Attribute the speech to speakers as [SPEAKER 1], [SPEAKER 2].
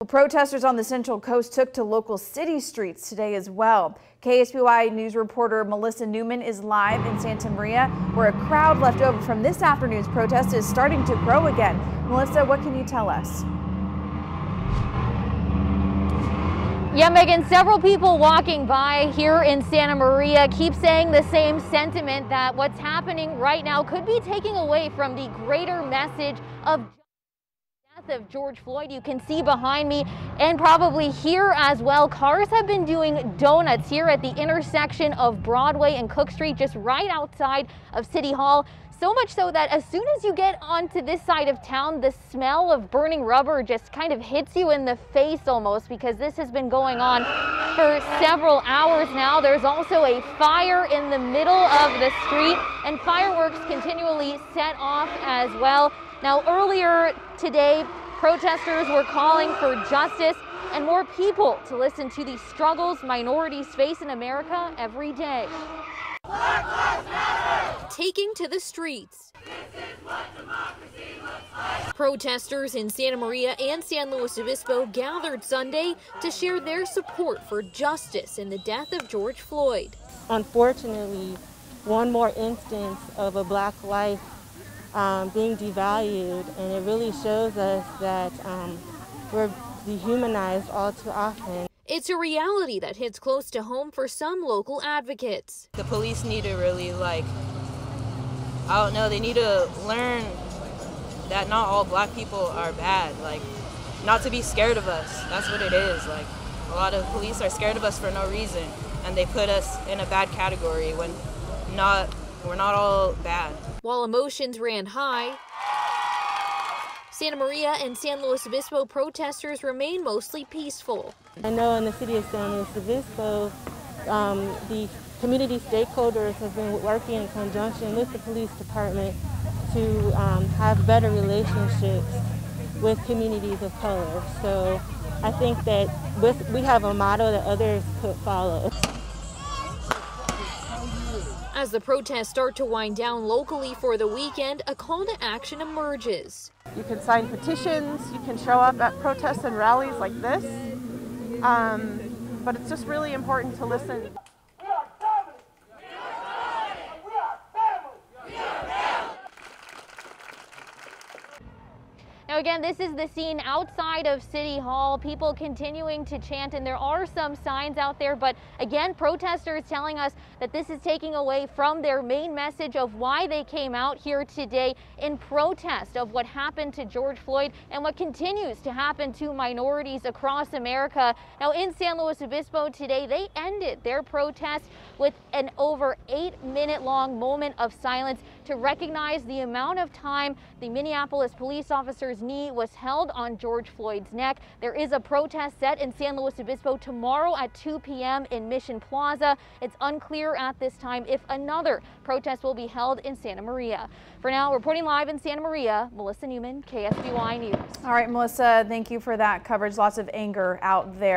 [SPEAKER 1] Protesters on the Central Coast took to local city streets today as well. KSBY News reporter Melissa Newman is live in Santa Maria, where a crowd left over from this afternoon's protest is starting to grow again. Melissa, what can you tell us?
[SPEAKER 2] Yeah, Megan, several people walking by here in Santa Maria keep saying the same sentiment, that what's happening right now could be taking away from the greater message of of George Floyd. You can see behind me and probably here as well, cars have been doing donuts here at the intersection of Broadway and Cook Street, just right outside of City Hall. So much so that as soon as you get onto this side of town, the smell of burning rubber just kind of hits you in the face almost, because this has been going on for several hours now. There's also a fire in the middle of the street and fireworks continually set off as well. Now, earlier today, protesters were calling for justice and more people to listen to the struggles minorities face in America every day.
[SPEAKER 3] Black Lives Matter!
[SPEAKER 2] Taking to the streets.
[SPEAKER 3] This is what democracy looks like.
[SPEAKER 2] Protesters in Santa Maria and San Luis Obispo gathered Sunday to share their support for justice in the death of George Floyd.
[SPEAKER 4] Unfortunately, one more instance of a black life being devalued, and it really shows us that we're dehumanized all too often.
[SPEAKER 2] It's a reality that hits close to home for some local advocates.
[SPEAKER 5] The police need to really, I don't know, they need to learn that not all black people are bad, not to be scared of us. That's what it is. A lot of police are scared of us for no reason, and they put us in a bad category when we're not all bad.
[SPEAKER 2] While emotions ran high, Santa Maria and San Luis Obispo protesters remain mostly peaceful.
[SPEAKER 4] I know in the city of San Luis Obispo, the community stakeholders have been working in conjunction with the police department to have better relationships with communities of color. So I think that we have a model that others could follow.
[SPEAKER 2] As the protests start to wind down locally for the weekend, a call to action emerges.
[SPEAKER 6] You can sign petitions, you can show up at protests and rallies like this, but it's just really important to listen.
[SPEAKER 2] Now again, this is the scene outside of City Hall, people continuing to chant, and there are some signs out there, but again, protesters telling us that this is taking away from their main message of why they came out here today in protest of what happened to George Floyd and what continues to happen to minorities across America. Now in San Luis Obispo today, they ended their protest with an over 8-minute long moment of silence to recognize the amount of time the Minneapolis police officer's knee was held on George Floyd's neck. There is a protest set in San Luis Obispo tomorrow at 2 p.m. in Mission Plaza. It's unclear at this time if another protest will be held in Santa Maria. For now, reporting live in Santa Maria, Melissa Newman, KSBY News.
[SPEAKER 1] All right, Melissa, thank you for that coverage. Lots of anger out there.